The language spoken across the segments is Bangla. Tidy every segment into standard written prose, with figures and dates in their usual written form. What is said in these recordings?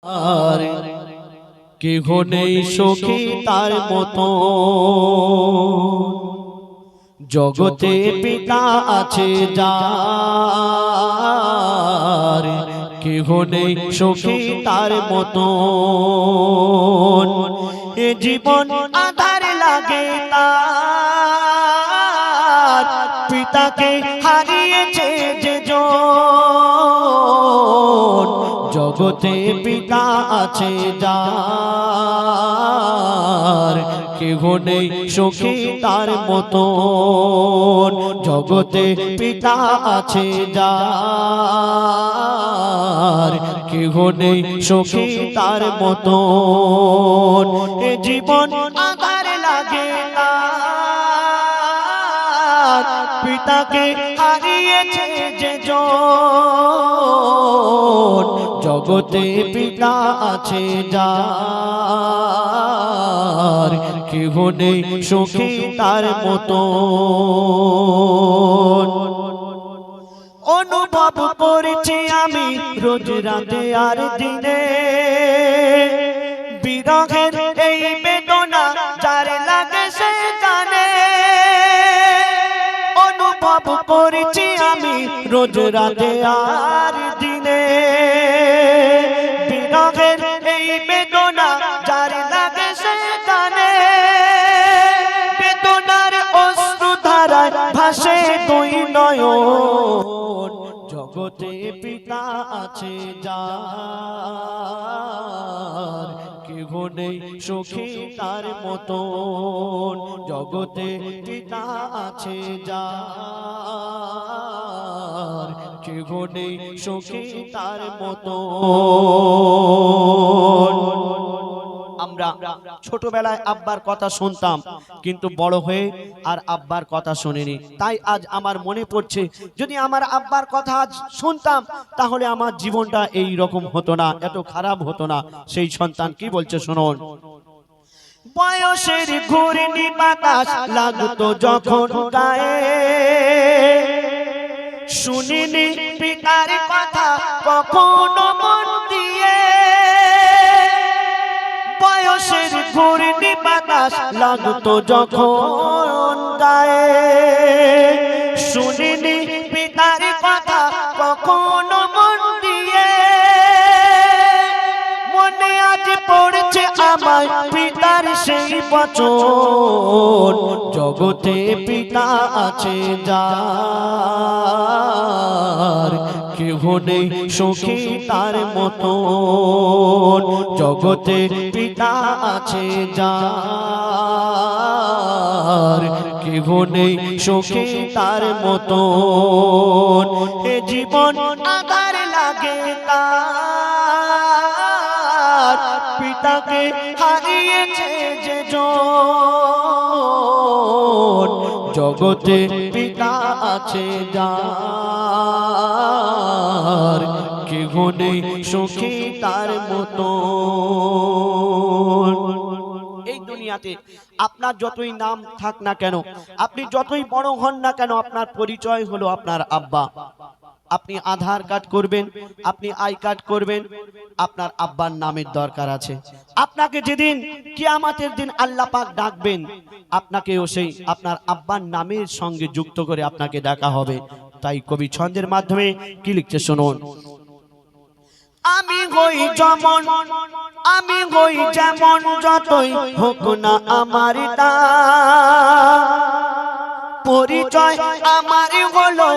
আর কেহ নেই সখী তার মতো জগতে পিতা আছে যার কেহ নেই সখী তার মতো এ জীবন আধার লাগে তার পিতাকে হারিয়েছে যে জগতে পিতা আছে যার কেহ নেই সখী তার মতো জগতে পিতা আছে যার কেহ নেই সখী তার মতো এ জীবন আধার লাগে তার পিতাকে হারিয়েছে যে জগতে পিতা আছে যার কেহ নেই সখী তার মতো অনুভব করেছি আমি রোজ রাতে আর দিনে বিরহের এই বেদনা যার লাগে সে জানে অনুভব করেছি আমি রোজ রাতে আর দিনে বিরহের এই বেদনা যার লাগে সে জানে বেদনার অশ্রু ধারায় ভাসে দুই নয়ন জগতে পিতা আছে যার কেহ নেই সখী তার মতো জগতে পিতা আছে যার কেহ নেই সখী তার মতো আমরা ছোটবেলায় আব্বার কথা শুনতাম কিন্তু বড় হয়ে আর আব্বার কথা শুনিনি তাই আজ আমার মনে পড়ছে যদি আমার আব্বার কথা আজ শুনতাম তাহলে আমার জীবনটা এই রকম হতো না এত খারাপ হতো না সেই সন্তান কি বলছে শুনুন বয়সের ঘূর্ণি বাতাস লাগতো যখন গায়ে শুনিনি পিতার কথা কখনো মন দিয়ে বয়সের ঘূর্ণি বাতাস লাগতো যখন গায়ে শুনিনি পিতার কথা কখনো মন দিয়ে মনে আজ পড়ছে আমায় পিতার সেই বচন জগতে পিতা আছে যার কেহ নেই সখী তার মতো জগতে পিতা আছে যার কেহ নেই সখী তার মতো এ জীবন আধার লাগে তার পিতাকে হারিয়েছে যে জগতে পিতা আছে যার কেহ নেই সখী তার মতো এই দুনিয়াতে আপনার যতই নাম থাক না কেন আপনি যতই বড় হন না কেন আপনার পরিচয় হলো আপনার আব্বা আপনি আধার কার্ড করবেন আপনি আই কার্ড করবেন আপনার আব্বার নামের দরকার আছে আপনাকে যেদিন কিয়ামতের দিন আল্লাহ পাক ডাকবেন আপনাকেও সেই আপনার আব্বার নামের সঙ্গে যুক্ত করে আপনাকে ডাকা হবে তাই কবি ছন্দের মাধ্যমে কি লিখছে শুনুন আমি হই যেমন যতই হোক না আমার পরিচয় আমার হলো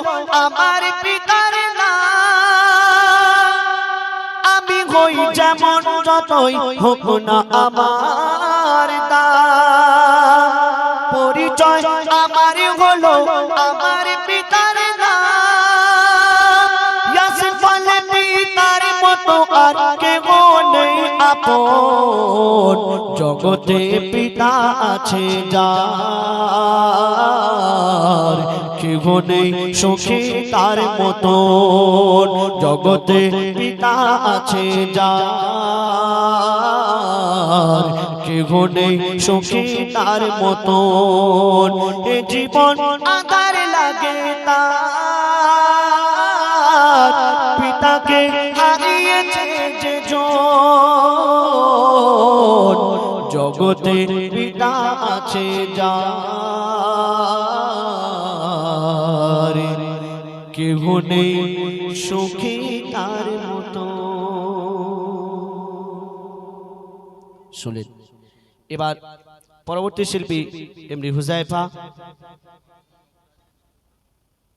আমার পিতার নাম আমি হই যেমন যতই হোক না আমার পরিচয় আমার হলো আমার পিতার নাম ইয়াসফল পিতার মতো আর কেউ নেই আপন জগতে পিতা আছে যার কেহ নেই সখী তার মতো জগতে পিতা আছে যার কেহ নেই সখী তার মতো এ জীবন আধার লাগে তার পিতাকে হারিয়েছে যে জগতে পিতা আছে যার, কেহ নেই সুখী তার মতো। শুনলেন। এবার পরবর্তী শিল্পী এমডি হুজাইফা।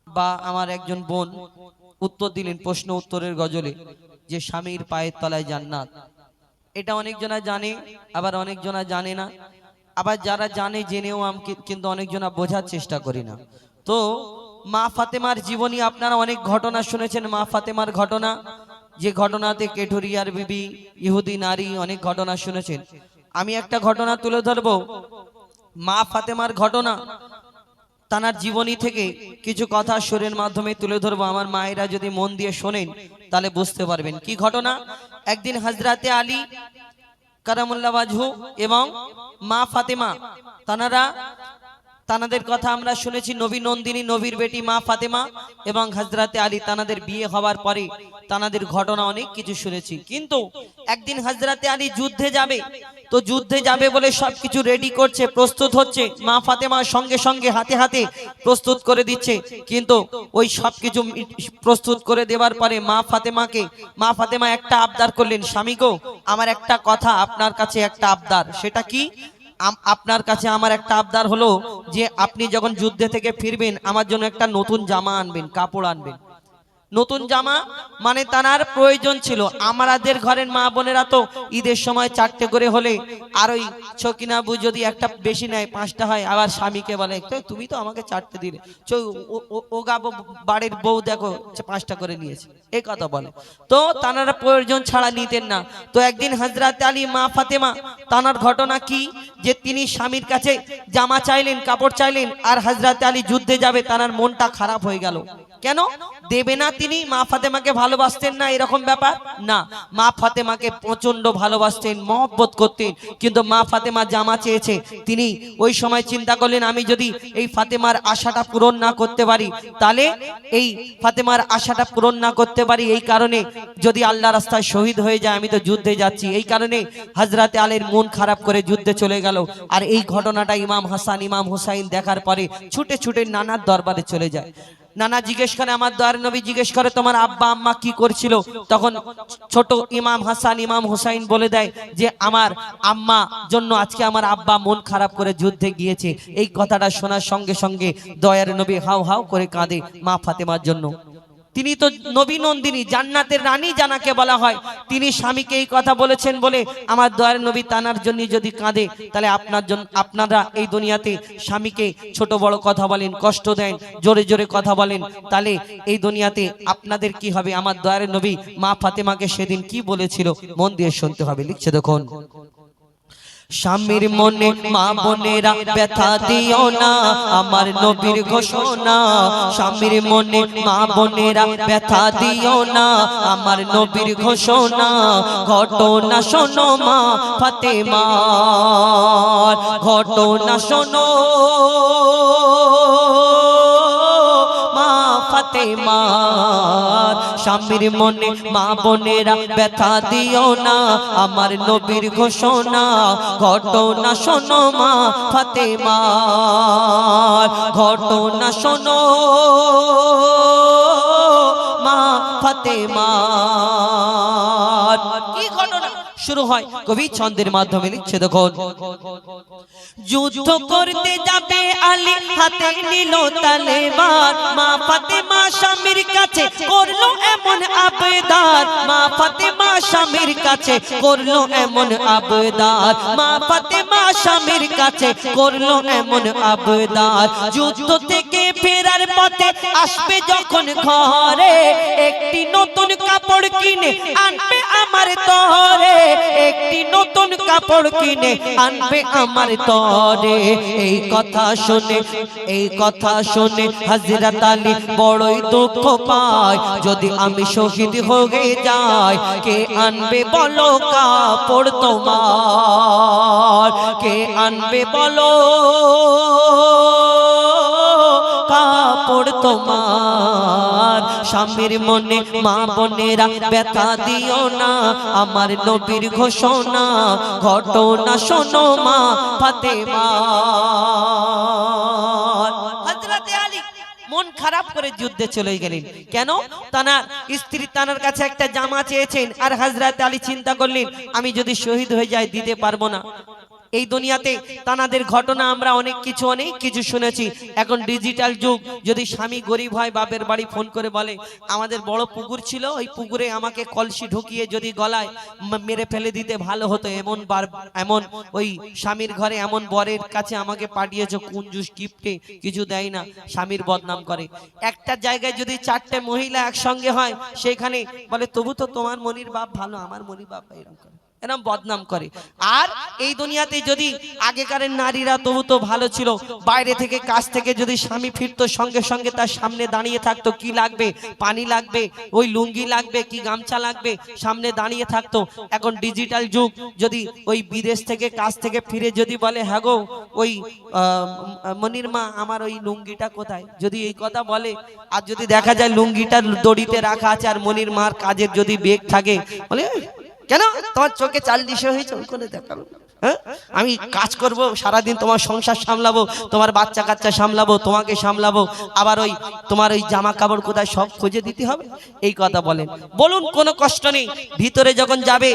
বা আমার একজন বোন উত্তর দিলেন প্রশ্ন উত্তরের গজলে যে স্বামীর পায়ের তলায় জান্নাত। এটা অনেকজনা জানে, আবার অনেকজনা জানে না, আবার যারা জানে জেনেও কিন্তু অনেকজনা বোঝার চেষ্টা করি না। তো মা ফাতেমার জীবনী আপনারা অনেক ঘটনা শুনেছেন। মা ফাতেমার ঘটনা, যে ঘটনাতে কেঠুরিয়ার বিবি, ইহুদি নারী, অনেক ঘটনা শুনেছেন। আমি একটা ঘটনা তুলে ধরবো, মা ফাতেমার ঘটনা, তানার জীবনী থেকে কিছু কথা সুরের মাধ্যমে তুলে ধরবো। আমার মায়েরা যদি মন দিয়ে শোনেন তাহলে বুঝতে পারবেন কি ঘটনা। একদিন হযরতে আলী কারামুল্লাহ ওয়াজহু এবং মা ফাতেমা, তানাদের কথা আমরা শুনেছি। নবী নন্দিনী, নবীর বেটি মা ফাতেমা এবং হযরতে আলী, তানাদের বিয়ে হওয়ার পরে তানাদের ঘটনা অনেক কিছু শুনেছি। কিন্তু একদিন হযরতে আলী যুদ্ধে যাবে, তো যুদ্ধে যাবে বলে সবকিছু রেডি করছে, প্রস্তুত হচ্ছে। মা ফাতেমা সঙ্গে সঙ্গে হাতে হাতে প্রস্তুত করে দিচ্ছে। কিন্তু ওই সবকিছু প্রস্তুত করে দেওয়ার পরে মা ফাতেমা একটা আবদার করলেন, স্বামী গো, আমার একটা কথা আপনার কাছে, একটা আবদার। সেটা কি? আপনার কাছে আমার একটা আবদার হলো যে আপনি যখন যুদ্ধে থেকে ফিরবেন আমার জন্য একটা নতুন জামা আনবেন, কাপড় আনবেন। নতুন জামা মানে তার প্রয়োজন ছিল। আমাদের ঘরের মা বোনেরা তো ঈদের সময় 4টে করে হলে, আর ওই ছকিনাবু যদি একটা বেশি নেয় 5টা হয়, আবার স্বামীকে বলে তুমি তো আমাকে 4টে দিলে, ও গাবো বাড়ির বউ দেখো 5টা করে নিয়েছে, এই কথা বলে। তো তানারা প্রয়োজন ছাড়া নিতেন না। তো একদিন হযরত আলী, মা ফাতেমা, তানার ঘটনা কি যে তিনি স্বামীর কাছে জামা চাইলেন, কাপড় চাইলেন, আর হযরত আলী যুদ্ধে যাবে, তানার মনটা খারাপ হয়ে গেল। কেন দেবে না? তিনি মা ফাতেমাকে ভালোবাসতেন না এরকম ব্যাপার না, মা ফাতেমাকে প্রচন্ড ভালোবাসতেন, মহব্বত করতেন। কিন্তু মা ফাতেমা জামা চেয়েছে, তিনি ওই সময় চিন্তা করলেন আমি যদি এই ফাতেমার আশাটা পূরণ না করতে পারি, তাহলে এই ফাতেমার আশাটা পূরণ না করতে পারি, এই কারণে যদি আল্লাহ রাস্তায় শহীদ হয়ে যায়, আমি তো যুদ্ধে যাচ্ছি, এই কারণে হযরতে আলীর মন খারাপ করে যুদ্ধে চলে গেল। আর এই ঘটনাটা ইমাম হাসান, ইমাম হুসাইন দেখার পরে ছুটে ছুটে নানার দরবারে চলে যায়। নানা জিজ্ঞেস করে, আমার দয়ার নবী জিজ্ঞেস করে, তোমার আব্বা আম্মা কি করছিল? তখন ছোট ইমাম হাসান, ইমাম হুসাইন বলে দেয় যে আমার আম্মা জন্য আজকে আমার আব্বা মন খারাপ করে যুদ্ধে গিয়েছে। এই কথাটা শোনার সঙ্গে সঙ্গে দয়ার নবী হাউ হাউ করে কাঁদে মা ফাতেমার জন্য। তিনি তো নবী নন্দিনী, জান্নাতের রানী জানাকে বলা হয়। তিনি স্বামীকে এই কথা বলেছেন বলে আমার দয়ার নবী তানার জন্য যদি কাঁদে, তাহলে আপনারা এই দুনিয়াতে স্বামীকে ছোট বড় কথা বলেন, কষ্ট দেন, জোরে জোরে কথা বলেন, তাহলে এই দুনিয়াতে আপনাদের কি হবে? আমার দয়ার নবী মা ফাতেমাকে সেদিন কি বলেছিল মন দিয়ে শুনতে হবে। লিখছে দেখুন, স্বামীর মনে মা বোনেরা ব্যথা দিও না, আমার নবীর ঘোষণা। স্বামীর মনে মা বোনেরা ব্যথা দিও না, আমার নবীর ঘোষণা। ঘটনা শোনো মা ফাতেমার, ঘটনা শোনো মা ফাতেমার। স্বামীর মনে মা বোনেরা ব্যথা দিও না, আমার নবীর ঘোষণা। ঘটনা শোনো মা ফাতেমার, ঘটনা শোনো মা ফাতেমার। কি ঘটনা শুরু হয় কবি ছন্দের মাধ্যমে। লিখছে দেখুন, যুদ্ধ করতে যাবে আলী, হাতে নিল তলোয়ার। মা ফাতেমা স্বামীর কাছে করলো এমন আবদার, মা ফাতেমা স্বামীর কাছে করলো এমন আবদার, মা ফাতেমা স্বামীর কাছে করলো এমন আবদার। যুদ্ধ থেকে ফেরার পথে আসবে যখন ঘরে, একটি নতুন কাপড় কিনে আনবে আমার তরে, একটি নতুন কাপড় কিনে আনবে আমার তরে। এই কথা শুনে, এই কথা শুনে হযরত আলী বড়ই দুঃখ পায়, যদি আমি শহীদ হয়ে যাই কে আনবে বলো কাপড় তোমার, কে আনবে বলো কাপড় তোমার। স্বামীর মনে মা বোনেরা ব্যথা দিও না, আমার নবীর ঘোষণা ঘটনা শোনো মা ফাতেমা। হযরতে আলী মন খারাপ করে যুদ্ধে চলে গেলেন। কেন? তানার স্ত্রী তানার কাছে একটা জামা চেয়েছেন, আর হযরতে আলী চিন্তা করলেন আমি যদি শহীদ হয়ে যাই দিতে পারবো না। এই দুনিয়াতে তানাদের ঘটনা আমরা অনেক কিছু শুনেছি। এখন ডিজিটাল যুগ, যদি স্বামী গরিব হয় বাপের বাড়ি ফোন করে বলে আমাদের বড় পুকুর ছিল, ওই পুকুরে আমাকে কলসি ঢুকিয়ে যদি গলায় মেরে ফেলে দিতে ভালো হতো, এমন ওই স্বামীর ঘরে এমন বরের কাছে আমাকে পাঠিয়েছো, কুঞ্জুস গিফটে কিছু দেয় না, স্বামীর বদনাম করে। একটা জায়গায় যদি 4টে মহিলা একসঙ্গে হয়, সেখানে বলে তবু তো তোমার মনির বাপ ভালো, আমার মনির বাপ এরকম করে, এরকম বদনাম করে। আর এই দুনিয়াতে যদি আগেকারের নারীরা তবু তো ভালো ছিল, বাইরে থেকে কাজ থেকে যদি স্বামী ফিরতো সঙ্গে সঙ্গে তার সামনে দাঁড়িয়ে থাকতো, কি লাগবে, পানি লাগবে, ওই লুঙ্গি লাগবে কি গামছা লাগবে, সামনে দাঁড়িয়ে থাকতো। এখন ডিজিটাল যুগ, যদি ওই বিদেশ থেকে কাজ থেকে ফিরে যদি বলে হ্যাঁ গো ওই মনির মা আমার ওই লুঙ্গিটা কোথায়, যদি এই কথা বলে, আর যদি দেখা যায় লুঙ্গিটা দড়িতে রাখা আছে আর মনির মার কাজের যদি বেগ থাকে, বলে কেন তোমার চোখে চাল দিশে হয়েছে, ওই করে দেখালো, হ্যাঁ আমি কাজ করব সারাদিন, তোমার সংসার সামলাবো, তোমার বাচ্চা কাচ্চা সামলাবো, তোমাকে সামলাবো, আবার ওই তোমার ওই জামা কাপড় কোথায় সব খুঁজে দিতে হবে, এই কথা বলেন। বলুন কোনো কষ্ট নেই, ভিতরে যখন যাবে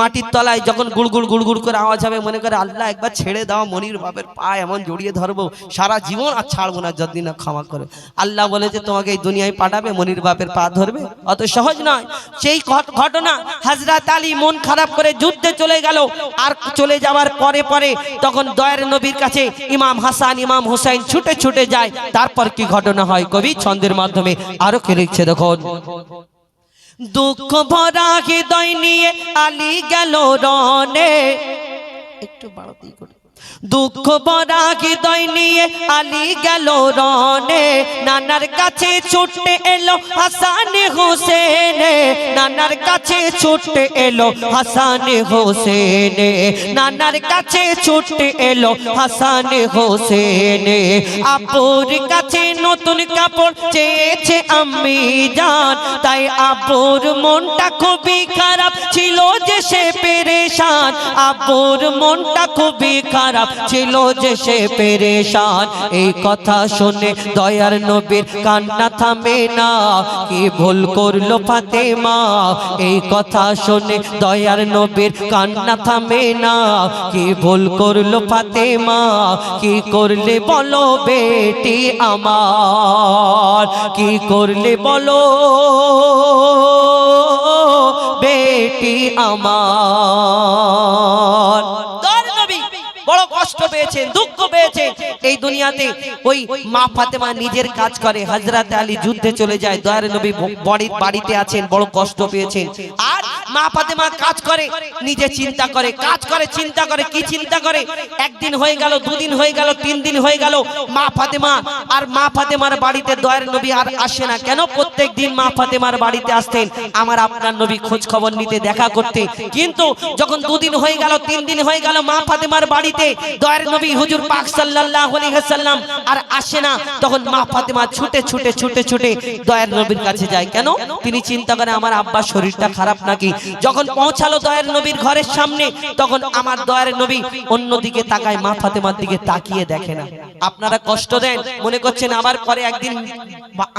মাটির তলায় যখন গুড়গুড় গুড়গুড় করে আওয়াজ হবে, মনে করে আল্লাহ একবার ছেড়ে দাও, মনির বাপের পা এমন জড়িয়ে ধরবো সারা জীবন আর ছাড়বো না যতদিন না ক্ষমা করে। আল্লাহ বলেছে তোমাকে এই দুনিয়ায় পাঠাবে, মনির বাপের পা ধরবে, অত সহজ নয়। সেই ঘটনা হযরত আলী মন খারাপ করে যুদ্ধে চলে গেল। আর চলে যাওয়ার পরে পরে তখন দয়ার নবীর কাছে ইমাম হাসান ইমাম হুসাইন ছুটে ছুটে যায়। তারপর কি ঘটনা হয় কবি ছন্দের মাধ্যমে আরো কি লিখছে দেখুন। দুঃখ ভরা হৃদয় নিয়ে আলী গেল রনে, একটু বাড়াতেই করে, দুঃখ ভরা হৃদয় নিয়ে আলী গেল রনে, নানার কাছে ছুটে এলো হাসান হোসেন, নানার কাছে ছুটে এলো হাসান হোসেন, নানার কাছে ছুটে এলো হাসান হোসেন। আপুর কাছে নতুন কাপড় চেয়েছে আম্মি জান, তাই আপুর মনটা খুবই খারাপ ছিল যে সে পেরেশান, আপুর মনটা খুবই খারাপ ছিল যে সে পেরেশান। এই কথা শুনে দয়ার নবীর কান্না থামে না, কি ভুল করলো ফাতেমা, এই কথা শুনে দয়ার নবীর কান্না থামে না, কি ভুল করলো ফাতেমা, কি করলে বলো বেটি আমার, কি করলে বলো বেটি আমার। বড় কষ্ট পেয়েছেন, দুঃখ পেয়েছেন। এই দুনিয়াতে ওই মা ফাতেমা নিজের কাজ করে, হযরতে আলী যুদ্ধে চলে যায়, দয়ার নবী বাড়িতে আছেন, বড় কষ্ট পেয়েছেন। আর মা ফাতেমা কাজ করে, নিজে চিন্তা করে, কাজ করে চিন্তা করে, কি চিন্তা করে, একদিন হয়ে গেল, দুদিন হয়ে গেল, 3 দিন হয়ে গেল, মা ফাতেমার বাড়িতে দয়ার নবী আর আসে না। কেন? প্রত্যেক দিন মা ফাতেমার বাড়িতে আসতেন আমার আপনার নবী খোঁজ খবর নিতে, দেখা করতে। কিন্তু যখন 2 দিন হয়ে গেল, 3 দিন হয়ে গেল, মা ফাতেমার বাড়িতে দয়ার নবী হুজুর পাক সাল্লাল্লাহু আলাইহি ওয়াসাল্লাম আর আসে না, তখন মা ফাতেমা ছুটে ছুটে ছুটে ছুটে দয়ার নবীর কাছে যায়। কেন? তিনি চিন্তা করে আমার আব্বার শরীরটা খারাপ নাকি। যখন পৌঁছালো দয়ার নবীর ঘরের সামনে, তখন আমার দয়ার নবী অন্যদিকে তাকায়, মা ফাতেমার দিকে তাকিয়ে দেখে না। আপনারা কষ্ট দেন, মনে করছেন আবার পরে একদিন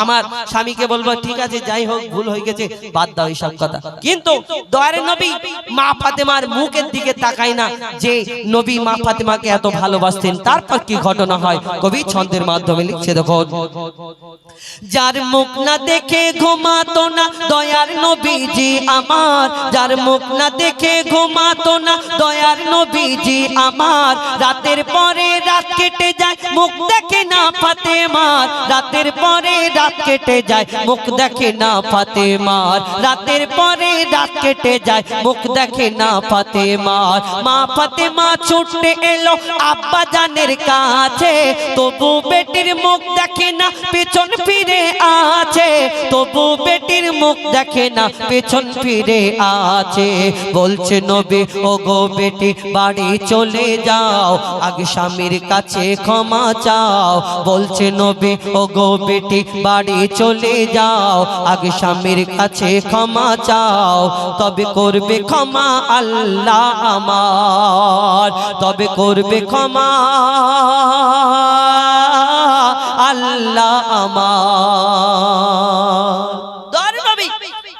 আমার স্বামীকে বলবো ঠিক আছে যাই হোক ভুল হয়ে গেছে, বাদ দাও এইসব কথা। কিন্তু দয়ার নবী মা ফাতেমার মুখের দিকে তাকায় না, যে নবী মা ফাতেমাকে এত ভালোবাসতেন। তারপর কি ঘটনা হয় কবি ছন্দের মাধ্যমে লিখছে দেখো। যার মুখ না দেখে ঘুমাতো না দয়ার নবীজি আমার, যার মুখ না দেখে ঘুমাতো না দয়ার নবীজি আমার, রাতের পরে রাত কেটে যায় মুখ দেখে না ফাতেমার, রাতের পরে রাত কেটে যায় মুখ দেখে না ফাতেমার, রাতের পরে রাত কেটে যায় মুখ দেখে না ফাতেমার। মা ফাতেমা ছুটে এলো আব্বা জানের কাছে, তবু বেটির মুখ দেখে না পেছন ফিরে আছে, তবু বেটির মুখ দেখে না পেছন ফিরে আছে। বলছে নবী ও গো বেটি বাড়ি চলে যাও, আগে স্বামী স্বামীর কাছে ক্ষমা চাও বলছে নবী ও গো বেটি বাড়ি চলে যাও আগে স্বামীর কাছে ক্ষমা চাও তবে করবে ক্ষমা আল্লাহ আমার তবে করবে ক্ষমা আল্লাহ আমার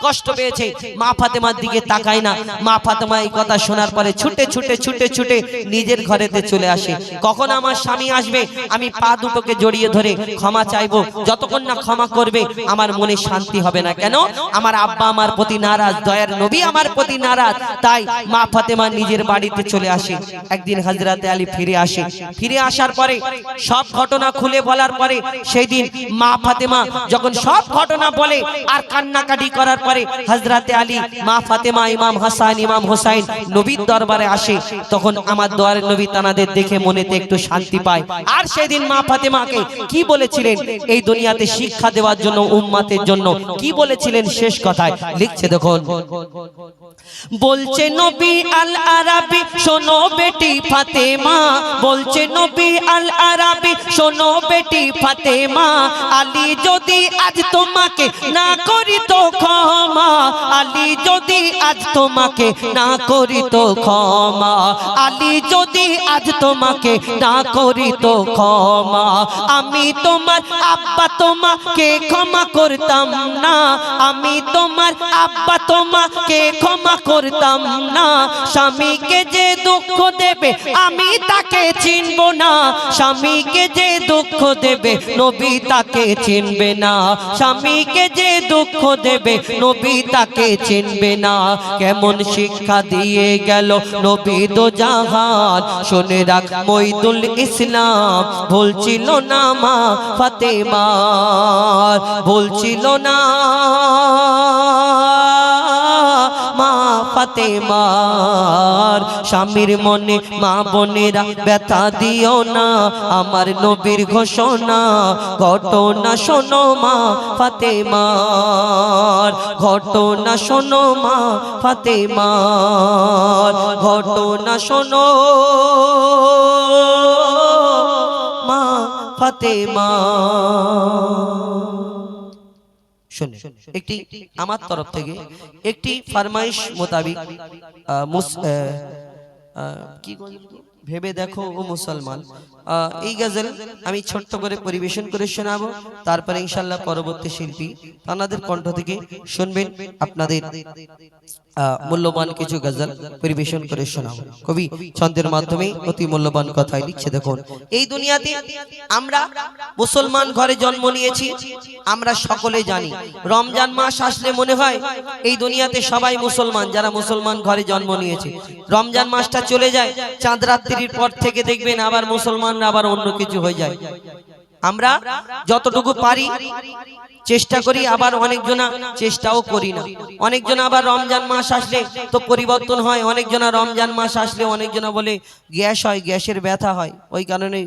কষ্ট পেয়েছে মা ফাতেমার দিকে তাকায় না মা ফাতেমা এই কথা শোনার পরে ছুটে ছুটে ছুটে ছুটে নিজের ঘরেতে চলে আসে কখন আমার স্বামী আসবে আমি পা দুটোকে জড়িয়ে ধরে ক্ষমা চাইবো যতক্ষণ না ক্ষমা করবে আমার মনে শান্তি হবে না কেন আমার আব্বা আমার প্রতি নারাজ দয়ার নবী আমার প্রতি নারাজ তাই মা ফাতেমা নিজের বাড়িতে চলে আসে একদিন হযরতে আলী ফিরে আসার পরে সব ঘটনা খুলে বলার পরে সেই দিন মা ফাতেমা যখন সব ঘটনা বলে আর কান্নাকাটি করার পরে হযরতে আলী মা ফাতেমা ইমাম হাসান ইমাম হোসেন নবীর দরবারে আসে তখন আমার দয়ার নবী তানাদের দেখে মনেতে একটু শান্তি পায় আর সেদিন মা ফাতেমাকে কি বলেছিলেন এই দুনিয়াতে শিক্ষা দেওয়ার জন্য উম্মতের জন্য কি বলেছিলেন শেষ কথায় লিখছে দেখুন বলছে নবী আল আরাবী শোনো বেটি ফাতেমা বলছে নবী আল আরাবী শোনো বেটি ফাতেমা আলী যদি আজ তোমাকে না করি তো ক্ষমা আলী যদি আজ তোমাকে না করি তো ক্ষমা আলী যদি আজ তোমাকে না করি তো ক্ষমা আমি তোমার আব্বা তোমাকে ক্ষমা করতাম না আমি তোমার আব্বা তোমাকে ক্ষমা করতাম না স্বামীকে যে দুঃখ দেবে আমি তাকে চিনব না স্বামীকে যে দুঃখ দেবে নবী তাকে চিনবে না স্বামীকে যে দুঃখ দেবে নবী তাকে চিনবে না কেমন শিক্ষা দিয়ে গেল নবী দো জাহান শুনে রাখ মঈদুল ইসলাম ভুলছিল না মা ফাতেমা ভুলছিল না মা ফাতেমার স্বামীর মনে মা বোনেরা ব্যথা দিও না আমার নবীর ঘোষণা ঘটনা শোনো মা ফাতেমার ঘটনা শোনো মা ফাতেমার ঘটনা শোনো মা ফাতেমা শুনে একটি আমার তরফ থেকে একটি ফরমাইশ মোতাবেক কি ভেবে দেখো ও মুসলমান এই গজল আমি ছোট্ট করে পরিবেশন করে শোনাবো তারপরে ইনশাআল্লাহ পরবর্তী শিল্পী তাদের কণ্ঠ থেকে শুনবেন আপনাদের মূল্যবান কিছু গজল পরিবেশন করে শোনাবো কবি ছন্দের মাধ্যমে অতি মূল্যবান কথাই লিখছে দেখুন এই দুনিয়াতে আমরা মুসলমান ঘরে জন্ম নিয়েছি আমরা সকলে জানি রমজান মাস আসলে মনে হয় এই দুনিয়াতে সবাই মুসলমান যারা মুসলমান ঘরে জন্ম নিয়েছে রমজান মাসটা চলে যায় চাঁদ রাত্রির পর থেকে দেখবেন আবার মুসলমানরা আবার অন্য কিছু হয়ে যায় আমরা যতটুকু পারি চেষ্টা করি আবার অনেকজনা চেষ্টাও করি না অনেকজন আবার রমজান মাস আসলে তো পরিবর্তন হয় অনেকজনা রমজান মাস আসলে অনেকজনা বলে গ্যাস হয় গ্যাসের ব্যথা হয় ওই কারণে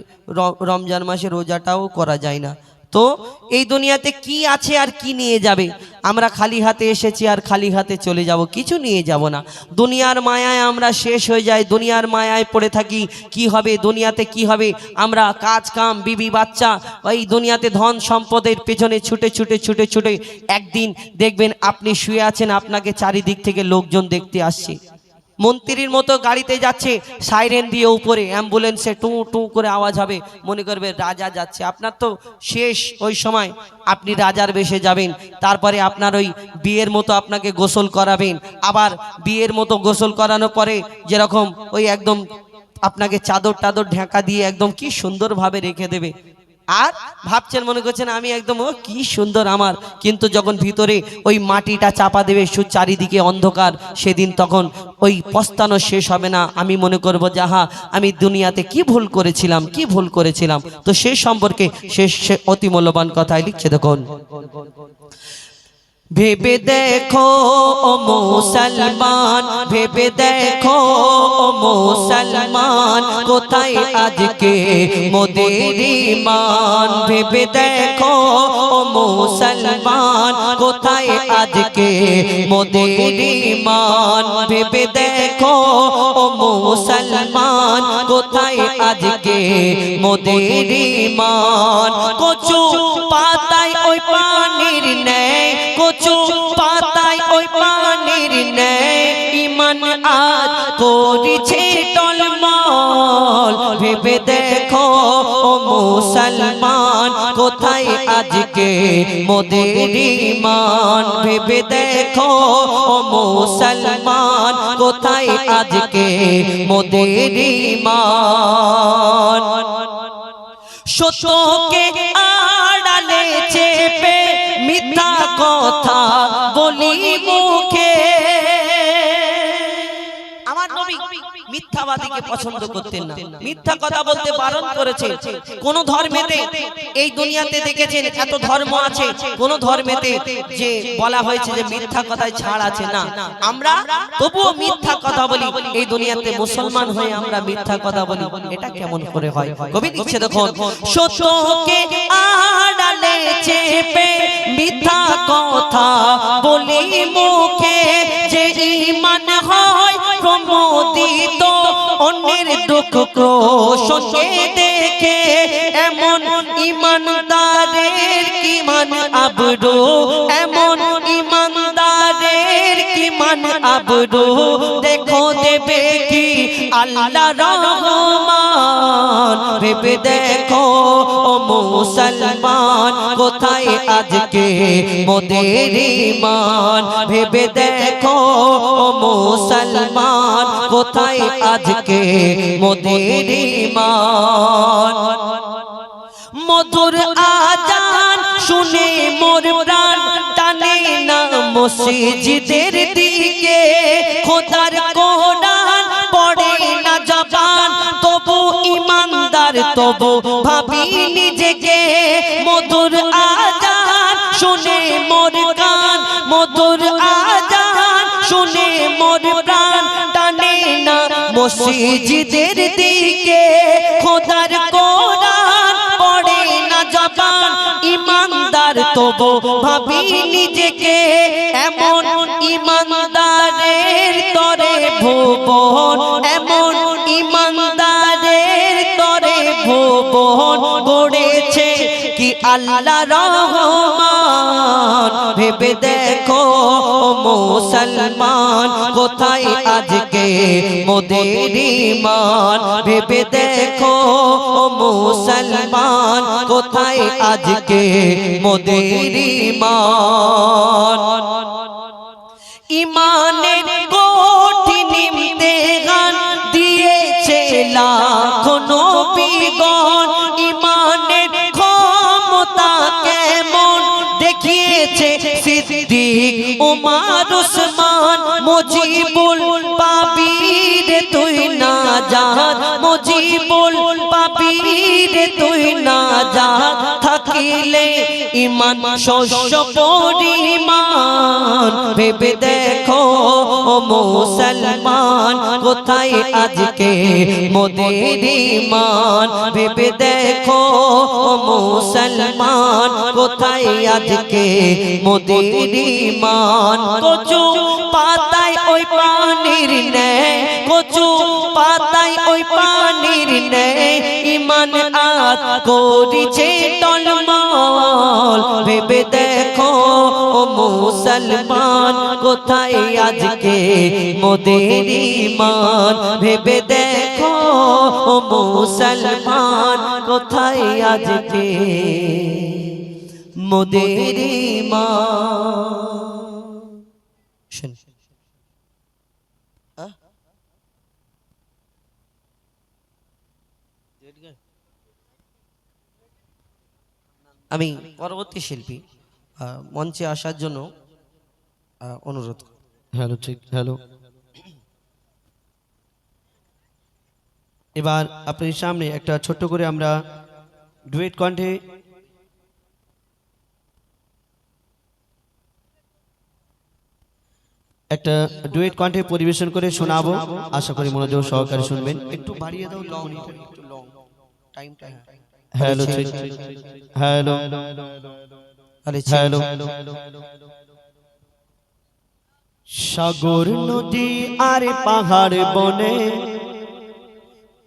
রমজান মাসে রোজাটাও করা যায় না তো এই দুনিয়াতে কি আছে আর কি নিয়ে যাবে আমরা খালি হাতে এসেছি আর খালি হাতে চলে যাব কিছু নিয়ে যাব না দুনিয়ার মায়ায় আমরা শেষ হয়ে যাই দুনিয়ার মায়ায় পড়ে থাকি কি হবে দুনিয়াতে কি হবে আমরা কাজ কাম বিবি বাচ্চা ওই দুনিয়াতে ধন সম্পদের পেছনে ছুটে ছুটে ছুটে ছুটে একদিন দেখবেন আপনি শুয়ে আছেন আপনাকে চারিদিক থেকে লোকজন দেখতে আসছে মন্ত্রীর মতো গাড়িতে যাচ্ছে সাইরেন দিয়ে উপরে অ্যাম্বুলেন্সে টু টু করে আওয়াজ হবে মনে করবে রাজা যাচ্ছে আপনার তো শেষ ওই সময় আপনি রাজার বেশে যাবেন তারপরে আপনার ওই বিয়ের মতো আপনাকে গোসল করাবেন আবার বিয়ের মতো গোসল করানোর পরে যেরকম ওই একদম আপনাকে চাদর টাদর ঢাকা দিয়ে একদম কি সুন্দরভাবে রেখে দেবে আর ভাবছেন মনে করছেন আমি একদম ও কি সুন্দর আমার কিন্তু যখন ভিতরে ওই মাটিটা চাপা দেবে চারিদিকে অন্ধকার সেদিন তখন ওই পস্তানো শেষ হবে না আমি মনে করব যাহা আমি দুনিয়াতে কি ভুল করেছিলাম তো সেই সম্পর্কে শেষ অতি মূল্যবান কথাই লিখছে দেখুন ভেবে দেখো ও মুসলমান ভেবে দেখো ও মুসলমান কোথায় আজকে মোদের ঈমান ভেবে দেখো ও মুসলমান কোথায় আজকে মোদের ঈমান ভেবে দেখো ও মুসলমান কোথায় আজকে মোদের ঈমান কচু পাতায় ওই পানির নেই কচু পাতায় ওই পানির নেই ঈমান আজ করেছে টলমল ভেবে দেখো ও মুসলমান কোথায় আজকে মোদের ঈমান ভেবে দেখো ও মুসলমান কোথায় আজকে মোদের ঈমান সত্যকে আড়ালে চেপে মিথ্যা কথা বলি মুখে আমার নবী মিথ্যাবাদীকে পছন্দ করতেন না মিথ্যা কথা বলতে বারণ করেছে কোন ধর্মেতে এই দুনিয়াতে দেখেছেন এত ধর্ম আছে কোন ধর্মেতে যে বলা হয়েছে যে মিথ্যা কথায় ছাড় আছে না আমরা তবুও মিথ্যা কথা বলি এই দুনিয়াতে মুসলমান হয়ে আমরা মিথ্যা কথা বলি এটা কেমন করে হয় কবি লিখছে দেখুন সত্যকে আড়ালে চেপে মিথ্যা কথা বলি মুখে যে ঈমান হয় প্রমোদিত অন্যের দুঃখ ক্রোশকে দেখে এমন ঈমানদারের কি মান আবরু এমন ঈমানদারের কি মান আবরু দেখো দেবে কি আল্লাহ রহমান ভেবে দেখো ও মুসলমান কোথায় আজকে মোদের ঈমান ভেবে দেখো ও মুসলমান কোথায় আজকে মোদের ঈমান মধুর আজান শুনে মোর প্রাণ টানে না মসজিদের দিকে খোদার কোরআন পড়ে না জবান তবু ঈমানদার তবু ভাবি নিজেকে মধুর আজান শুনে মোর কান মধুর আজান শুনে মোর প্রাণ টানে না মসজিদের দিকে খোদার কোরআন পড়ে না জবান ঈমানদার তবু ভাবি নিজেকে এমন ঈমানদারের তরে ভুবন এমন ঈমানদারের তরে ভুবন গড়েছে কি আল্লাহ রহমান ভেবে দেখো মুসলমান কোথায় আজকে মোদের ঈমান ভেবে দেখো মুসলমান কোথায় আজকে মোদের ঈমান ঈমানের কঠিন ইমতিহান দিয়েছে লাখো নবীগণ ঈমানের ক্ষমতা কেমন দেখিয়েছে সিদ্দিক উমর উসমান মুজিবুল পাবি রে তুই না জাহাদ মুজিবুল পাবি রে তুই না জাহাদ থাকিলে ঈমান শস্য পরিমাণ ভেবে দেখো ও মুসলমান কোথায় আজকে মোদের ঈমান ভেবে দেখো ও মুসলমান কোথায় আজকে মোদের ঈমান কচু পাতায় ওই পানির নেই কচু পাতায় ওই পানির নেই ঈমান আজ করেছে টলমল ভেবে দেখো ও মুসলমান কোথায় আজকে মোদের ঈমান ভেবে দেখো ও মুসলমান কোথায় আজকে মোদের ঈমান আমি পরবর্তী শিল্পী মঞ্চে আসার জন্য অনুরোধ করি। হ্যালো ঠিক হ্যালো এবার আপনার সামনে একটা ছোট্ট করে আমরা ডুয়েট কণ্ঠে একটা ডুয়েট কণ্ঠে পরিবেশন করে শোনাবো আশা করি মনোযোগ সহকারে শুনবেন একটু বাড়িয়ে দাও একটু লং টাইমটা হ্যালো ঠিক হ্যালো হ্যালো সাগর নদী আর পাহাড় বনে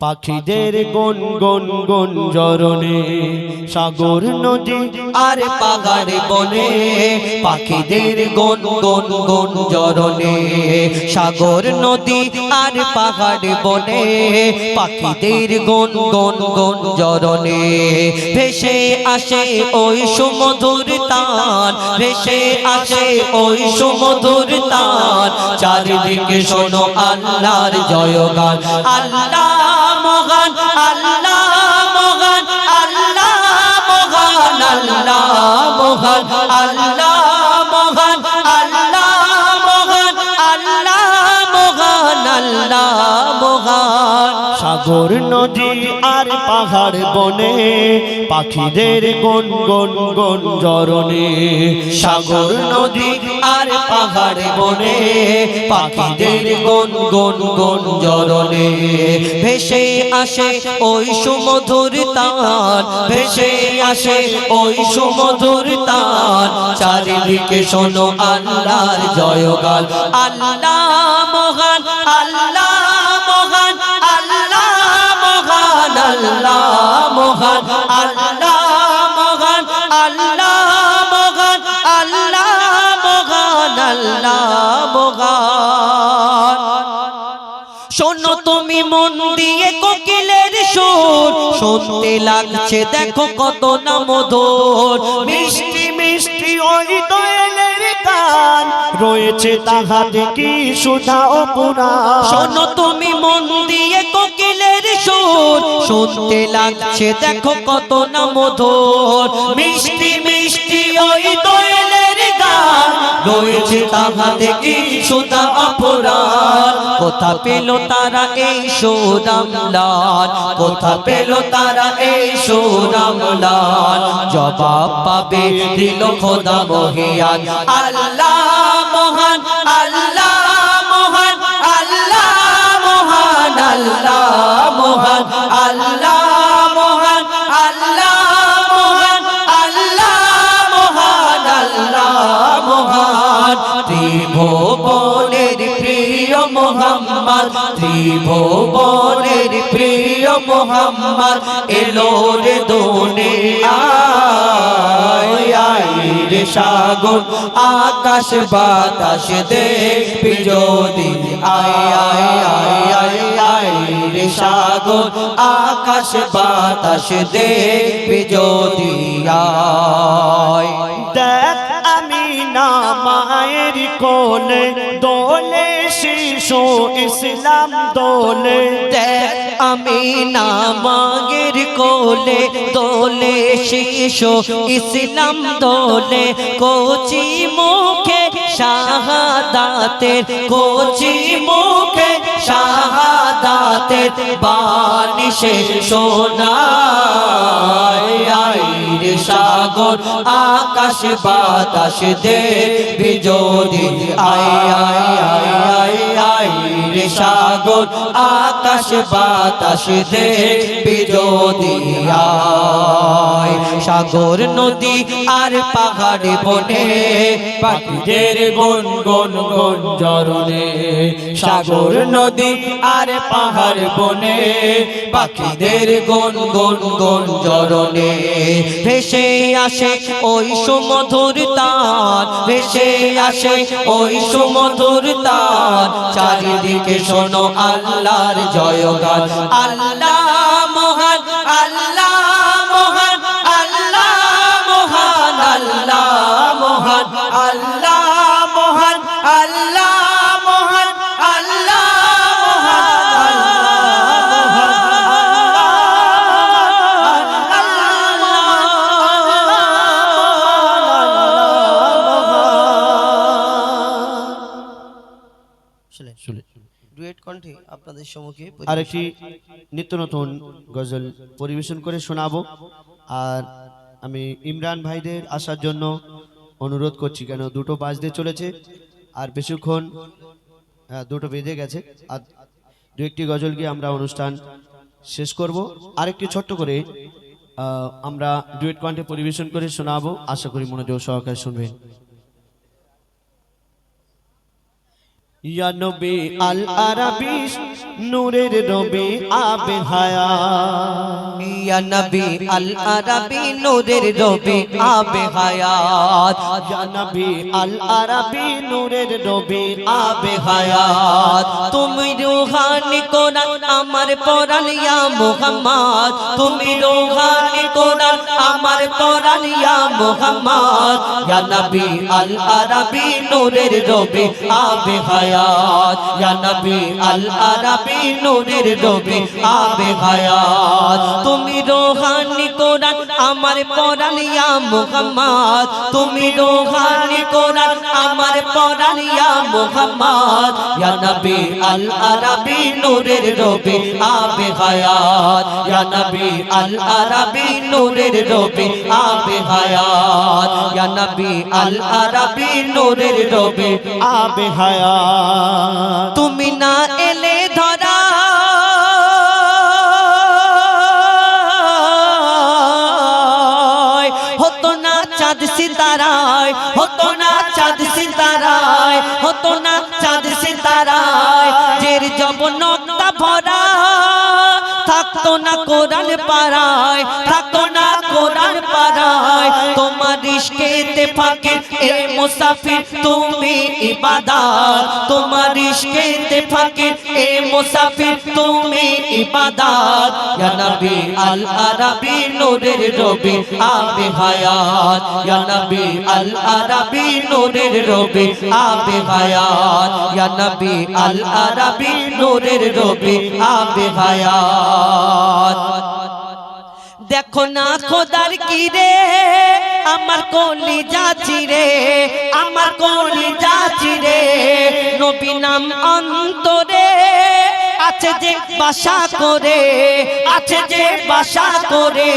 পাখিদের গুন গুন গুঞ্জরণে সাগর নদী আর পাহাড় বনে পাখিদের গুন গুন গুঞ্জরণে সাগর নদী আর পাহাড় বনে পাখিদের গুন গুন গুঞ্জরণে ভেসে আসে ওই সুমধুর তান ভেসে আসে ওই সুমধুর তান চারিদিকে শোনো আল্লাহর জয়গান আল্লাহ মহান আল্লাহ মহান আল্লাহ মহান আল্লাহ মহান আল্লাহ মহান আল্লাহ মহান আল্লাহ মহান আল্লাহ মহান সাগর নদী আর পাহাড় বনে পাখিদের গুন গুন গুঞ্জরণে সাগর নদী আর পাহাড় বনে পাখিদের গুন গুন গুঞ্জরণে ভেসে আসে ওই সুমধুর তান ভেসে আসে ওই সুমধুর তান চারিদিকে শোনো আল্লাহর জয়গান আল্লাহ মহান আল্লাহ মহান আল্লাহ মহান আল্লাহ মহান আল্লাহ মহান আল্লাহ মহান আল্লাহ মহান আল্লাহ মহান শোনো তুমি মন দিয়ে কোকিলের সুর শুনতে লাগছে দেখো কত না মধুর মিষ্টি মিষ্টি ওই দোয়েলের গান রয়েছে তাহাতে কি সুধা ও পুরাণ শোনো তুমি মন দিয়ে কোকিলের সুর শুনতে লাগছে দেখো কত না মধুর মিষ্টি মিষ্টি ওই দোয়েলের গান রয়েছে তাহাতে কি সুধা অপরাধ কোথা পেল তারা এই সুরামলাল কোথা পেল তারা এই সুরামলাল জবাব পাবে দিল খোদা মহিয়ান আল্লাহ মহান আল্লাহ মহান আল্লাহ মহান আল্লাহ মহান আল্লাহ মহান আল্লাহ মহান আল্লাহ মহান আল্লাহ মহান ত্রিভুবনের প্রিয় মোহাম্মদ ত্রিভুবনের প্রিয় মোহাম্মদ এলো রে দুনিয়ায় রে সাগর আকাশ বাতাস দেখবি যদি আয় আয় আয় আয় আয় রে সাগর আকাশ বাতাস দেখবি যদি আয় দেখ আমি না মায়ের কোলে দোলে শিশু ইসলাম দোলে দেখ আমি না মাগের কোলে দোলে শিশু ইসলাম দোলে কোচি মুখে শাহাদাতের কোচি মুখে শাহাদাতের বাণী সে শোনায় রে সাগর আকাশ বাতাস দেখবি যদি আয় আয় আয় আয় আয় রে সাগর আকাশ বাতাস দেখবি যদি আয় সাগর নদী আর পাহাড় বনে পাখিদের গুন গুন গুঞ্জরণে সাগর নদী আর পাহাড় বনে পাখিদের গুন গুন গুঞ্জরণে ভেসে আসে ওই সুমধুর তান ভেসে আসে ওই সুমধুর তান চারিদিকে শোনো আল্লাহর জয়গান আল্লাহ মহান আল্লাহ মহান আল্লাহ মহান আল্লাহ মহান আল্লাহ মহান আল্লাহ মহান আল্লাহ ডুয়েট কণ্ঠে আপনাদের সম্মুখে আরেকটি নিত্য নতুন গজল পরিবেশন করে শোনাবো আর আমি ইমরান ভাইদের আসার জন্য অনুরোধ করছি কেন দুটো বাজতে চলেছে আর বেশিক্ষণ দুটো বেজে গেছে আর দু একটি গজল গিয়ে আমরা অনুষ্ঠান শেষ করব আরেকটি ছোট্ট করে আমরা ডুয়েট কণ্ঠে পরিবেশন করে শোনাবো আশা করি মনোযোগ সহকারে শুনবেন ইয়া নবী আল আরাবি নূরের নবী আবে হায়াত ইয়া নবী আল আরাবী নূরের নবী আবে হায়াত ইয়া নবী আল আরাবী নূরের নবী আবে হায়াত তুমি রূহানি কোরআন আমার পরাণ ইয়া মুহাম্মদ তুমি রূহানি কোরআন আমার পরাণ ইয়া মুহাম্মদ ইয়া নবী আল আরাবী নূরের নবী আবে হায়াত ইয়া নবী আল আরাবী নূরের নবী আবে হায়াত তুমি রূহানি কোরআন আমার পরাণ ইয়া মুহাম্মদ তুমি রূহানি কোরআন আমার পরাণ ইয়া মুহাম্মদ ইয়া নবী আল আরাবী নূরের নবী আবে হায়াত ইয়া নবী আল আরাবী নূরের নবী আবে হায়াত ইয়া নবী আল আরাবী নূরের নবী আবে হায়াত তুমি না এলে ধরা হতো না চাঁদ সিতারায় হতো না চাঁদ সিতারায় হতো না চাঁদ সিতারায় জের জবনতা ভরা থাকতো না কোরআন পারায় থাকতো না কোরআন পারায় তোমার ইশকেতে ফাকির এ মুসাফির তুমি ইবাদত তোমার ইশকেতে ফাকির এ মুসাফির তুমি ইবাদত ইয়া নবী আল আরাবী নূরের নবী আবে হায়াত ইয়া নবী আল আরাবী নূরের নবী আবে হায়াত ইয়া নবী আল আরাবী নূরের নবী আবে হায়াত দেখো না খোদার কি রে আমার কলিজা চিরে আমার কলিজা চিরে নবী নাম অন্তরে আছে যে বাসা করে আছে যে বাসা করে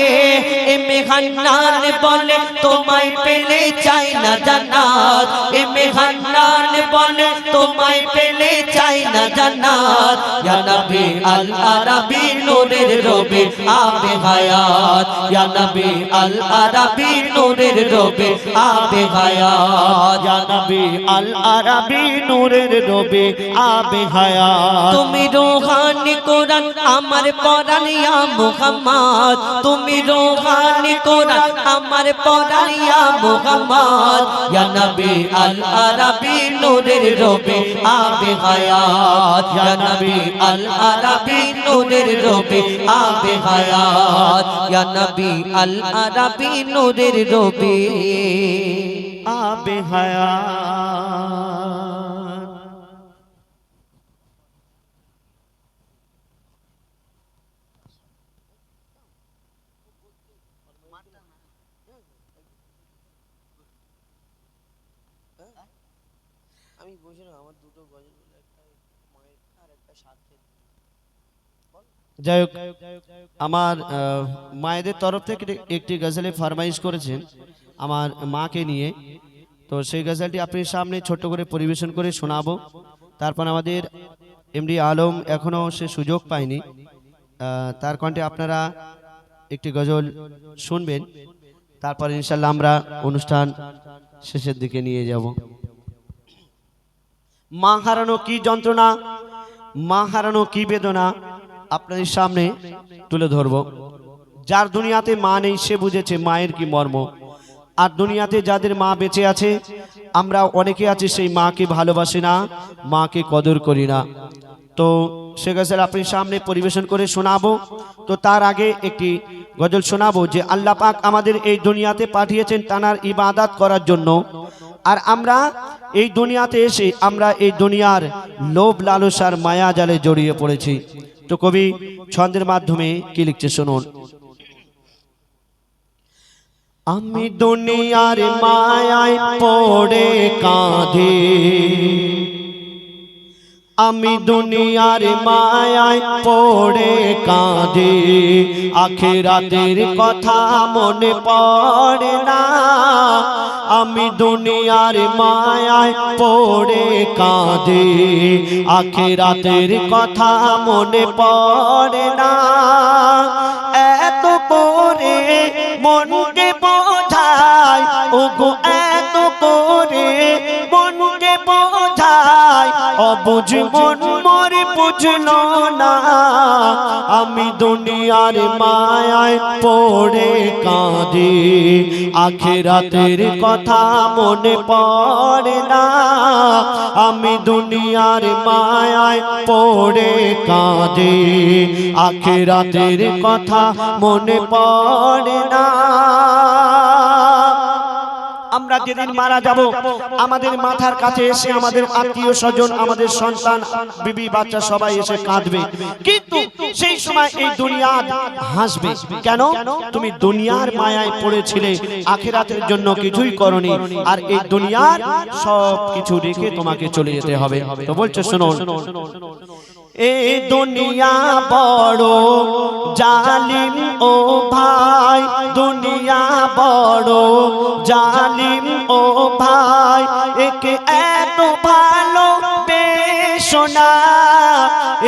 এ মেহান্নান বলে তোমায় পেলে চাই না জান্নাত এ মেহান্নান বলে তোমায় পেলে চাই না জান্নাত ইয়া নবী আল আরাবী নূরের নবী আবে হায়াত ইয়া নবী আল আরাবী নূরের নবী আবে হায়াত ইয়া নবী আল আরাবী নূরের নবী আবে হায়াত তুমি রূহানি কোরআন আমার পরাণ ইয়া মুহাম্মদ তুমি রূহানি কোরআন আমার পরাণ ইয়া মুহাম্মদ ইয়া নবী আল আরাবী নূরের নবী আবে হায়াত ইয়া নবী আল আরাবী নূরের নবী আবে হায়াত ইয়া নবী আল আরাবী নূরের নবী আবে হায়াত আমি বুঝি না আমার দুটো গজল বলে একটা মায়ের আর একটা সাথে যাই হোক আমার মায়েদের তরফ থেকে একটি গজলে ফরমাইশ করেছেন আমার মাকে নিয়ে তো সেই গজলটি আপনার সামনে ছোট্ট করে পরিবেশন করে শোনাবো তারপর আমাদের এমডি আলম এখনো সে সুযোগ পায়নি তার কণ্ঠে আপনারা একটি গজল শুনবেন তারপর ইনশাল্লাহ আমরা অনুষ্ঠান শেষের দিকে নিয়ে যাব মা হারানো কি যন্ত্রণা মা হারানো কি বেদনা আপনাদের সামনে তুলে ধরব যার দুনিয়াতে মা নেই সে বুঝেছে মায়ের কি মর্ম আর দুনিয়াতে যাদের মা বেঁচে আছে আমরা অনেকে আছি সেই মাকে ভালোবাসি না মাকে কদর করি না তো সে গজল আপনার সামনে পরিবেশন করে শোনাবো তো তার আগে একটি গজল শোনাবো যে আল্লাহ পাক আমাদের এই দুনিয়াতে পাঠিয়েছেন তানার ইবাদত করার জন্য আর আমরা এই দুনিয়াতে এসে আমরা এই দুনিয়ার লোভ লালসার মায়া জালে জড়িয়ে পড়েছি তো কবি ছন্দের মাধ্যমে কি লিখছে শুনুন আমি দুনিয়ার মায়ায় পড়ে কাঁধে আমি দুনিয়ার মায়ায় পড়ে কাঁধে আখিরাতের কথা মনে পড়ে না আমি দুনিয়ার মায়ায় পড়ে কাঁধে আখিরাতের কথা মনে পড়ে না এত করে মনকে বোঝায় ওগো এত করে মনকে বোঝায় অবুঝ মন মোর বুঝলো না, আমি দুনিয়ার মায়ায় পড়ে কাঁদি, আখিরাতের কথা মনে পড়ে না, আমি দুনিয়ার মায়ায় পড়ে কাঁদি, আখিরাতের কথা মনে পড়ে না। আমরা যেদিন মারা যাব আমাদের মাথার কাছে এসে আমাদের আত্মীয় স্বজন, আমাদের সন্তান, বিবি বাচ্চা সবাই এসে কাঁদবে, কিন্তু সেই সময় এই দুনিয়া হাসবে। কেন? তুমি দুনিয়ার মায়ায় পড়েছিলে, আখিরাতের জন্য কিছুই করনি, আর এই দুনিয়ার সব কিছু রেখে তোমাকে চলে যেতে হবে। তো বলছে শুনুন, এই দুনিয়া বড় জালিম ও ভাই, দুনিয়া বড় জালিম ও ভাই, একে এত ভালো বেশোনা,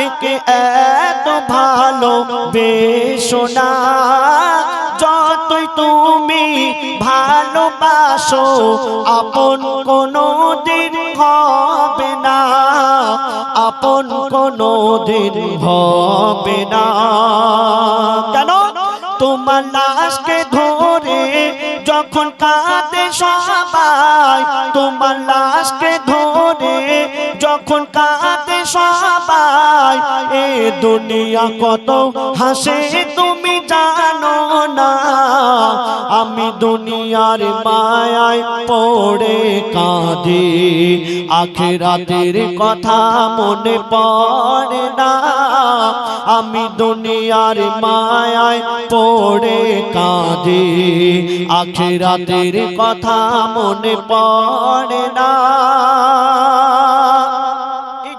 একে এত ভালো বেশোনা, যতই তুমি ভালোবাসো আপন কোনো দিন হবে না, আপন কোনো দিন হবে না। কেন? তোমার লাশকে ধরে যখন কাঁদে সবাই, তোমার লাশকে ধরে যখন কাঁদে সবাই, এ দুনিয়া কত হাসে তুমি জানো না, আমি দুনিয়ার মায়ায় পড়ে কাঁদি, আখিরাতের কথা মনে পড়ে না, আমি দুনিয়ার মায়ায় পড়ে কাঁদি, আখিরাতের কথা মনে পড়ে না।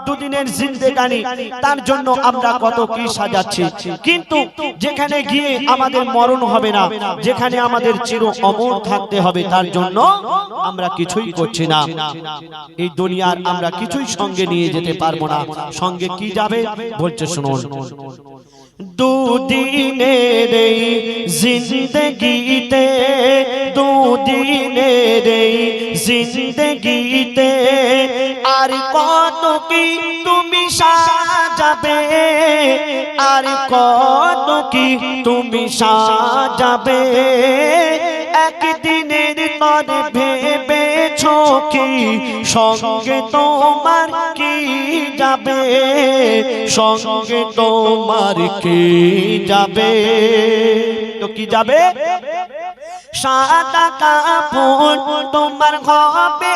দুদিনের জিন্দেগানি, তার জন্য আমরা কত কি সাজাচ্ছি, কিন্তু যেখানে গিয়ে আমাদের মরণ হবে না, যেখানে আমাদের চির অমর থাকতে হবে, তার জন্য আমরা কিছুই করছি না। এই দুনিয়ার আমরা কিছুই সঙ্গে নিয়ে যেতে পারবো না। সঙ্গে কি যাবে বলছে শুনুন, দুদিনের এই জিন্দগিতে, দুদিনের এই জিন্দগিতে আর কত কি তুমি সাজাবে, আর কত কি তুমি সাজাবে, একদিনের তরে ভেবেছো কি সঙ্গে তোমার কি যাবে, সঙ্গে তোমার কি যাবে, তো কি যাবে? সাদা কাপড় তোমার হবে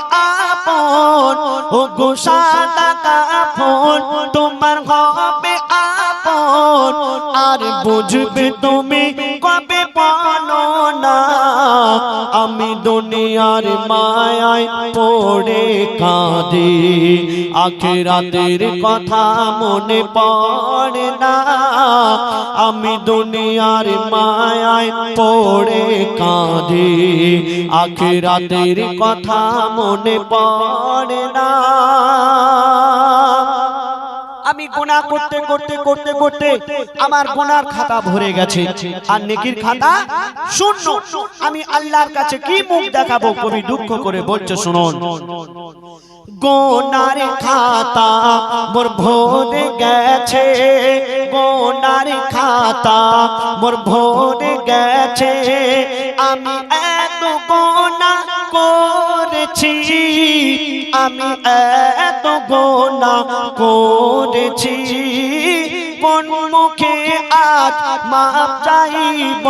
আপন, ও গো সাদা কাপড় তোমার হবে আপন, আর বুঝবে তুমি কবে বলো না, আমি দুনিয়ার মায়ায় পড়ে কাঁদি, আখিরাতের কথা মনে পড়ে না, আমি দুনিয়ার মায়ায় পড়ে কাঁদি, আখিরাতের কথা মনে পড়ে না। আমি গুনাহ করতে করতে করতে করতে আমার গুনার খাতা ভরে গেছে, আর নেকির খাতা শূন্য। আমি আল্লাহর কাছে কি মুখ দেখাবো? কবি দুঃখ করে বলছে শুনুন, গুনার খাতা মোর ভরে গেছে, গুনার খাতা মোর ভরে গেছে, আমি এত গুনাহ করেছি, আমি এত গুনাহ করেছি, কোন মুখে আজ মাপ চাইব,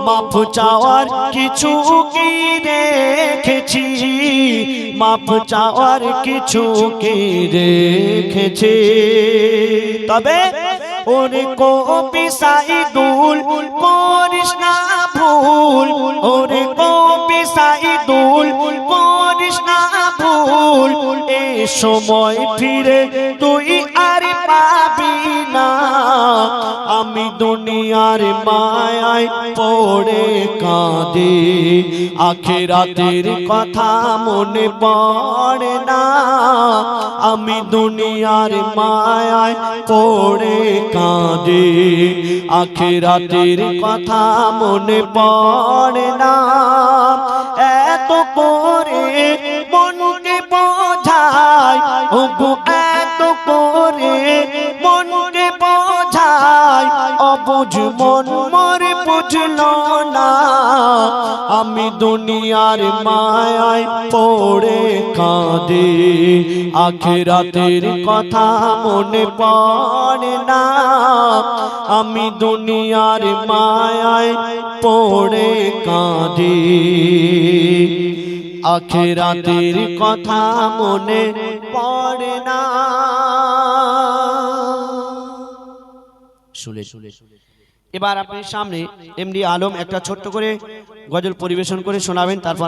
মাপ চাওয়ার কিছু কি রেখেছি, মাপ চাওয়ার কিছু কি রেখেছি। তবে ওরে কবি সাইদুল করিস না ভুল, ওরে কবি সাইদুল করিস না ভুল, এ সময় ফিরে তুই আর পাবি না, আমি দুনিয়ার মায়ায় পড়ে কাঁদি, আখিরাতের কথা মনে পড়ে না, আমি দুনিয়ার মায়ায় পড়ে কাঁদি, আখিরাতের কথা মনে পড়ে না। এত করে মনকে বোঝায়, ওগো এত বুঝ মন মোর বুঝলো না, আমি দুনিয়ার মায়ায় পড়ে কাঁদি, আখিরাতের কথা মনে পড়ে না, আমি দুনিয়ার মায়ায় পড়ে কাঁদি, আখিরাতের কথা মনে পড়ে না। শুনে এবার আপনার সামনে এমডি আলম একটা ছোট্ট করে গজল পরিবেশন করে শোনাবেন, তারপর